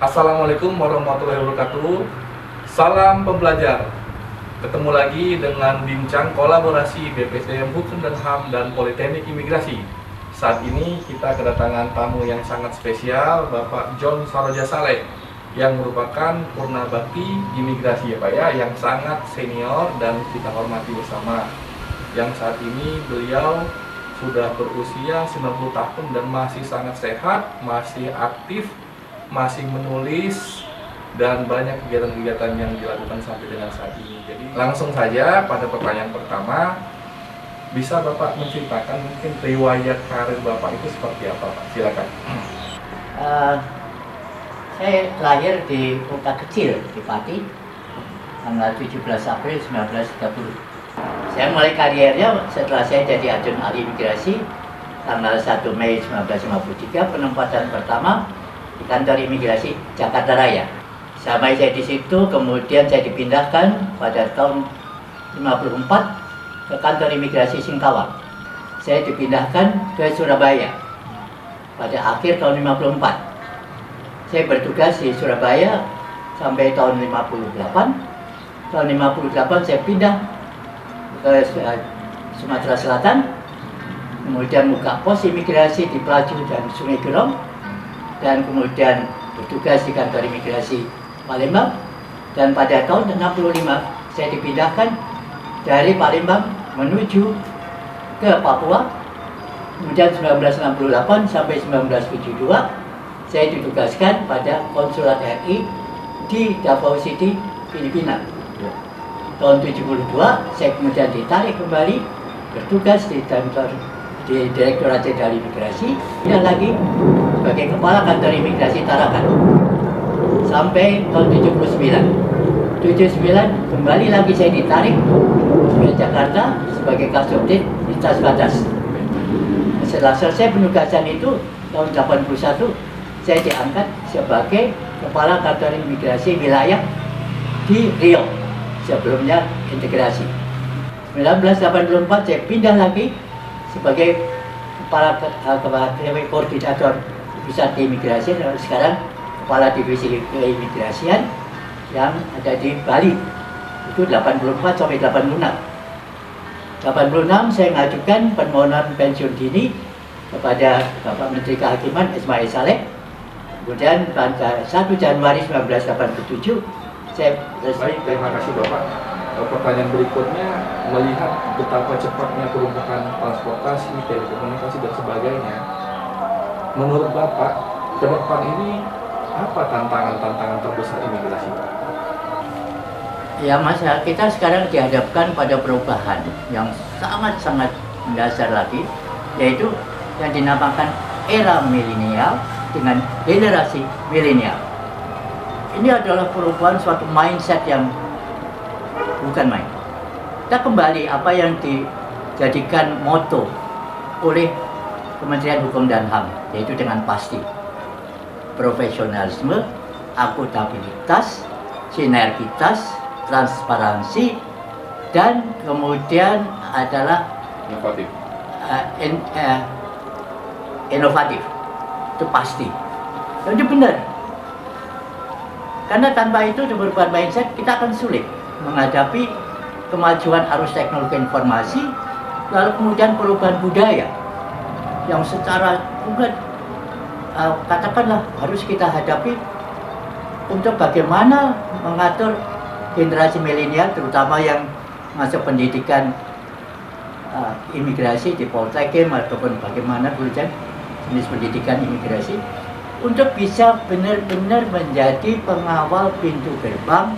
Assalamualaikum warahmatullahi wabarakatuh. Salam pembelajar. Ketemu lagi dengan bincang kolaborasi BPSDM Hukum dan HAM dan Politeknik Imigrasi. Saat ini kita kedatangan tamu yang sangat spesial, Bapak John Saroja Saleh, yang merupakan Purna Bakti Imigrasi ya Pak ya, yang sangat senior dan kita hormati bersama. Yang saat ini beliau sudah berusia 90 tahun dan masih sangat sehat, masih aktif, masih menulis, dan banyak kegiatan-kegiatan yang dilakukan sampai dengan saat ini. Jadi langsung saja pada pertanyaan pertama, bisa Bapak menceritakan mungkin riwayat karir Bapak itu seperti apa Pak? Silakan. Saya lahir di kota kecil di Pati tanggal 17 April 1930. Saya mulai kariernya setelah saya jadi ajudan ahli imigrasi tanggal 1 Mei 1953, penempatan pertama di kantor imigrasi Jakarta Raya. Sampai saya di situ, kemudian saya dipindahkan pada tahun 54 ke kantor imigrasi Singkawang. Saya dipindahkan ke Surabaya pada akhir tahun 54. Saya bertugas di Surabaya sampai tahun 58. Tahun 58 saya pindah ke Sumatera Selatan, kemudian buka pos imigrasi di Pelaju dan Sungai Gerong, dan kemudian bertugas di kantor imigrasi Palembang. Dan pada tahun 65 saya dipindahkan dari Palembang menuju ke Papua. Kemudian 1968 sampai 1972 saya ditugaskan pada konsulat RI di Davao City, Filipina. Tahun 72 saya kemudian ditarik kembali bertugas di kantor di Direktorat Jenderal Imigrasi, dan lagi sebagai kepala kantor imigrasi Tarakan sampai tahun 79 kembali lagi saya ditarik ke Jakarta sebagai Kasubdit Lintas Batas. Setelah selesai penugasan itu tahun 81 saya diangkat sebagai kepala kantor imigrasi wilayah di Riau, sebelumnya integrasi. 1984 saya pindah lagi sebagai kepala koordinator pusat keimigrasian, sekarang kepala divisi keimigrasian yang ada di Bali. Itu 84 sampai 86. 86 saya mengajukan permohonan pensiun dini kepada Bapak Menteri Kehakiman Ismail Saleh. Kemudian pada 1 Januari 1987 saya resmi. Terima kasih Bapak. Pertanyaan berikutnya, melihat betapa cepatnya perombakan transportasi, telekomunikasi dan sebagainya, menurut Bapak ke depan ini apa tantangan-tantangan terbesar imigrasi? Ya Mas, kita sekarang dihadapkan pada perubahan yang sangat-sangat mendasar lagi, yaitu yang dinamakan era milenial dengan generasi milenial. Ini adalah perubahan suatu mindset yang bukan main. Kita kembali apa yang dijadikan moto oleh Kementerian Hukum dan HAM, yaitu dengan pasti profesionalisme, akuntabilitas, sinergitas, transparansi, dan kemudian adalah inovatif. Itu pasti. Dan itu benar. Karena tanpa itu perubahan mindset kita akan sulit menghadapi kemajuan arus teknologi informasi, lalu kemudian perubahan budaya yang secara juga katakanlah harus kita hadapi untuk bagaimana mengatur generasi milenial, terutama yang masuk pendidikan imigrasi di Poltekkes ataupun bagaimana belajar jenis pendidikan imigrasi, untuk bisa benar-benar menjadi pengawal pintu gerbang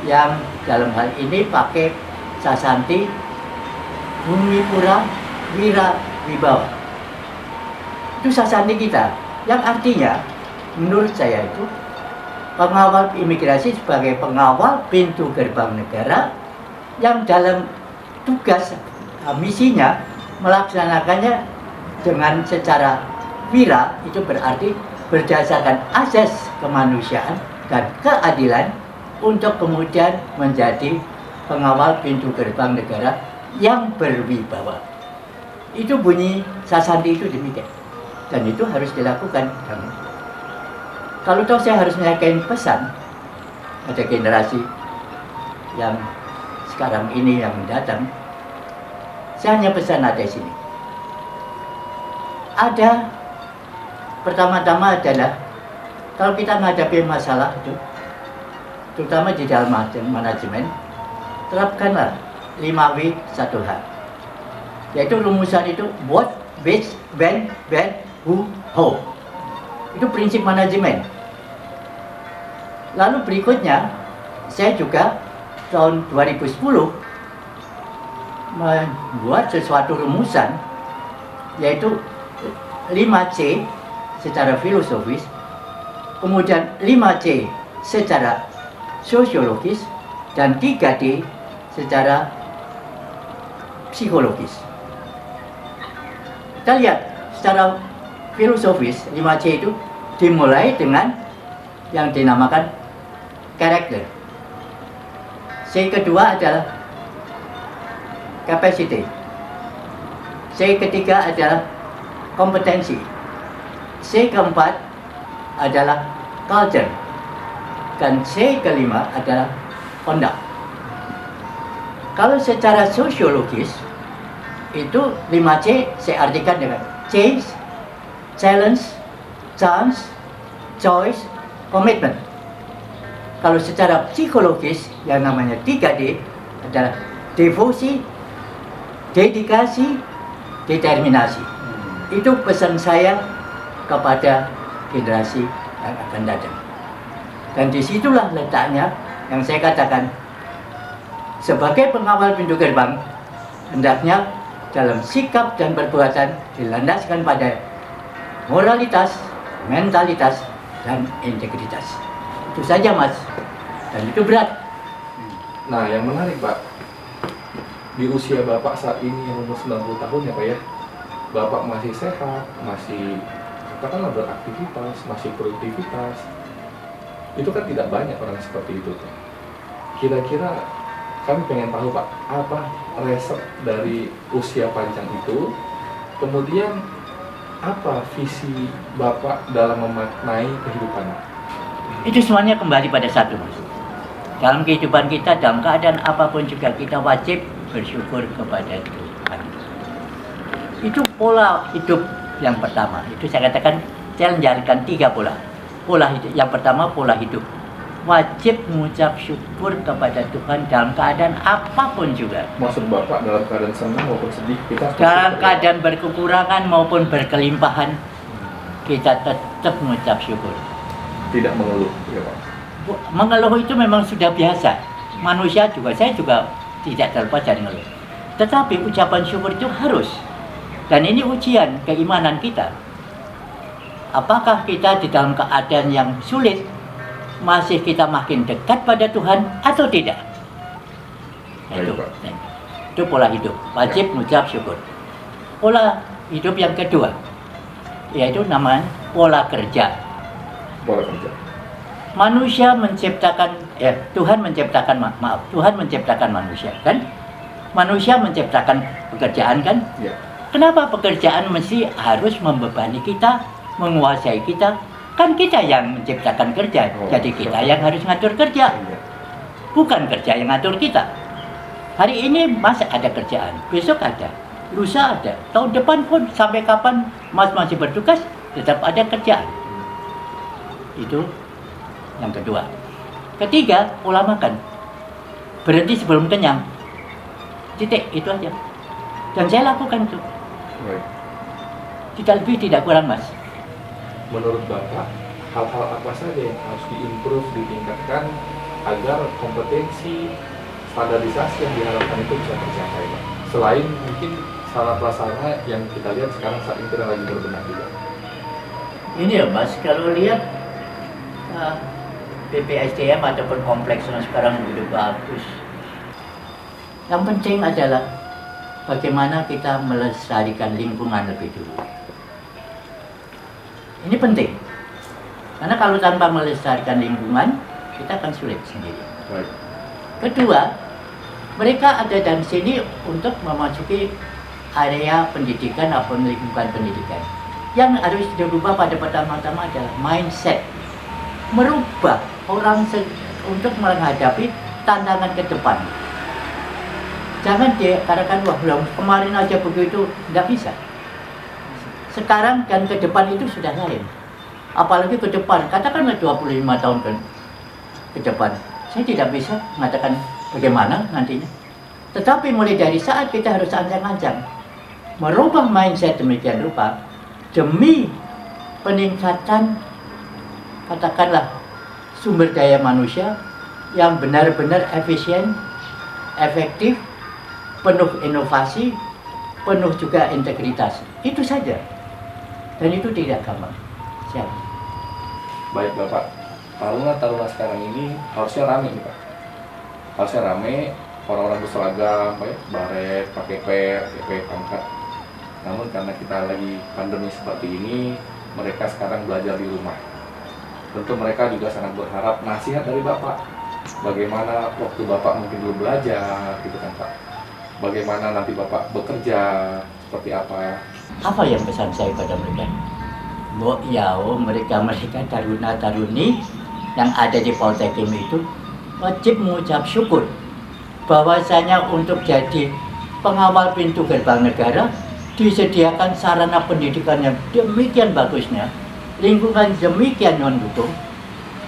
yang dalam hal ini pakai Sasanti Bumi Pura Wira Wibawa. Itu Sasanti kita, yang artinya menurut saya itu pengawal imigrasi sebagai pengawal pintu gerbang negara yang dalam tugas misinya melaksanakannya dengan secara wira, itu berarti berdasarkan asas kemanusiaan dan keadilan untuk kemudian menjadi pengawal pintu gerbang negara yang berwibawa. Itu bunyi Sasanti itu demikian, dan itu harus dilakukan. Kalau toh saya harus menyampaikan pesan pada generasi yang sekarang ini yang datang, saya hanya pesan ada di sini. Ada, pertama-tama adalah kalau kita menghadapi masalah itu, terutama di dalam manajemen, terapkanlah 5W 1H. Yaitu rumusan itu what, which, when, where, who, how. Itu prinsip manajemen. Lalu berikutnya, saya juga tahun 2010 membuat sesuatu rumusan, yaitu 5C secara filosofis, kemudian 5C secara sosiologis, dan 3D secara psikologis. Kita lihat secara filosofis, 5C itu dimulai dengan yang dinamakan karakter. C kedua adalah capacity. C ketiga adalah kompetensi. C keempat adalah culture. Dan C kelima adalah conduct. Kalau secara sosiologis, itu 5C saya artikan dengan change, challenge, chance, choice, commitment. Kalau secara psikologis, yang namanya 3D adalah devosi, dedikasi, determinasi. Itu pesan saya kepada generasi yang akan datang. Dan disitulah letaknya yang saya katakan, sebagai pengawal pintu gerbang, hendaknya dalam sikap dan perbuatan dilandaskan pada moralitas, mentalitas, dan integritas. Itu saja, Mas. Dan itu berat. Nah, yang menarik, Pak, di usia Bapak saat ini yang umur 90 tahun ya Pak ya, Bapak masih sehat, masih katakanlah beraktivitas, masih produktivitas. Itu kan tidak banyak orang seperti itu tuh. Kira-kira kami pengen tahu Pak, apa resep dari usia panjang itu, kemudian apa visi Bapak dalam memaknai kehidupan? Itu semuanya kembali pada satu, Mas. Dalam kehidupan kita, dalam keadaan apapun juga kita wajib bersyukur kepada Tuhan. Itu pola hidup yang pertama. Itu saya katakan, saya menjalankan 3 pola. Pola hidup yang pertama, pola hidup. Wajib mengucap syukur kepada Tuhan dalam keadaan apapun juga. Maksud Bapak dalam keadaan senang maupun sedih kita dalam keadaan berkekurangan maupun berkelimpahan, kita tetap mengucap syukur. Tidak mengeluh, ya Pak. Mengeluh itu memang sudah biasa. Manusia juga, saya juga tidak terlepas dari mengeluh. Tetapi ucapan syukur itu harus. Dan ini ujian keimanan kita. Apakah kita di dalam keadaan yang sulit masih kita makin dekat pada Tuhan atau tidak? Itu pola hidup. Wajib mengucap syukur. Pola hidup yang kedua, yaitu namanya pola kerja. Pola kerja. Manusia menciptakan, Tuhan menciptakan, Tuhan menciptakan manusia, kan? Manusia menciptakan pekerjaan, kan? Ya. Kenapa pekerjaan mesti harus membebani kita, menguasai kita? Kan kita yang menciptakan kerja, jadi kita yang harus ngatur kerja. Bukan kerja yang ngatur kita. Hari ini masih ada kerjaan, besok ada, lusa ada, tahun depan pun sampai kapan Mas masih bertugas, tetap ada kerjaan. Itu yang kedua. Ketiga, pola makan. Berhenti sebelum kenyang. Titik, itu aja. Dan saya lakukan itu. Baik. Tidak lebih, tidak kurang, Mas. Menurut Bapak, hal-hal apa saja yang harus diimprove, ditingkatkan agar kompetensi standarisasi yang diharapkan itu bisa tercapai, Pak? Selain mungkin salah prasarana yang kita lihat sekarang saat ini kita lagi berbenah juga. Ini ya, Mas, kalau lihat BPSDM ataupun kompleksnya sekarang begitu bagus. Yang penting adalah bagaimana kita melestarikan lingkungan lebih dulu. Ini penting. Karena kalau tanpa melestarikan lingkungan, kita akan sulit sendiri. Baik. Kedua, mereka ada di sini untuk memasuki area pendidikan ataupun lingkungan pendidikan. Yang harus dirubah pada pertama-tama adalah mindset. merubah orang untuk menghadapi tantangan ke depan. Jangan dikatakan, wah kemarin aja begitu, tidak bisa. Sekarang dan ke depan itu sudah lain. Apalagi ke depan, katakanlah 25 tahun ke depan. Saya tidak bisa mengatakan bagaimana nantinya. Tetapi mulai dari saat kita harus ancang-ancang merubah mindset demikian rupa demi peningkatan, katakanlah, sumber daya manusia yang benar-benar efisien, efektif, penuh inovasi, penuh juga integritas. Itu saja. Dan itu tidak gampang. Siap. Baik Bapak, taruna sekarang ini harusnya rame nih Pak. Harusnya rame, orang-orang berseragam, baret, pakai pangkat. Namun karena kita lagi pandemi seperti ini, mereka sekarang belajar di rumah. Tentu mereka juga sangat berharap nasihat dari Bapak. Bagaimana waktu Bapak mungkin belum belajar, gitu kan Pak. Bagaimana nanti Bapak bekerja, seperti apa? Apa yang pesan saya pada mereka? Mereka taruna-taruni yang ada di Poltekkimi itu wajib mengucap syukur bahwasanya untuk jadi pengawal pintu gerbang negara disediakan sarana pendidikan yang demikian bagusnya, lingkungan demikian mendukung.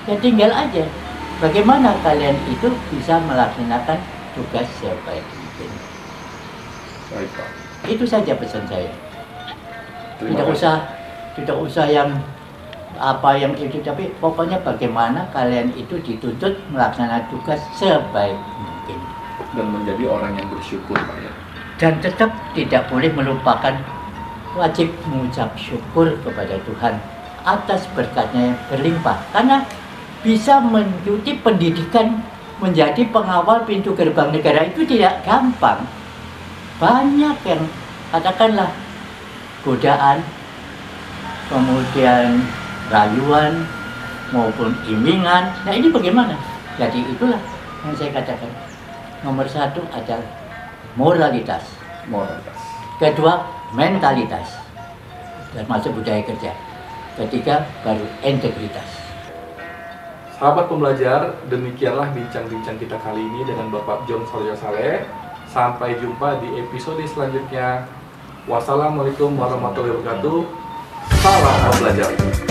Ya tinggal aja bagaimana kalian itu bisa melaksanakan tugas sebaik mungkin. Baik Pak. Itu saja pesan saya. Terima Tidak usah yang apa yang itu, tapi pokoknya bagaimana kalian itu dituntut melaksanakan tugas sebaik mungkin dan menjadi orang yang bersyukur Pak ya. Dan tetap tidak boleh melupakan wajib mengucap syukur kepada Tuhan atas berkatnya yang berlimpah, karena bisa mengikuti pendidikan menjadi pengawal pintu gerbang negara itu tidak gampang. Banyak yang katakanlah godaan, kemudian rayuan maupun imbingan. Nah ini bagaimana? Jadi itulah yang saya katakan. Nomor satu adalah moralitas. Kedua, mentalitas, termasuk budaya kerja. Ketiga, baru integritas. Sahabat pembelajar, demikianlah bincang-bincang kita kali ini dengan Bapak John Suryo Saleh. Sampai jumpa di episode selanjutnya. Wassalamualaikum warahmatullahi wabarakatuh. Salam pembelajar.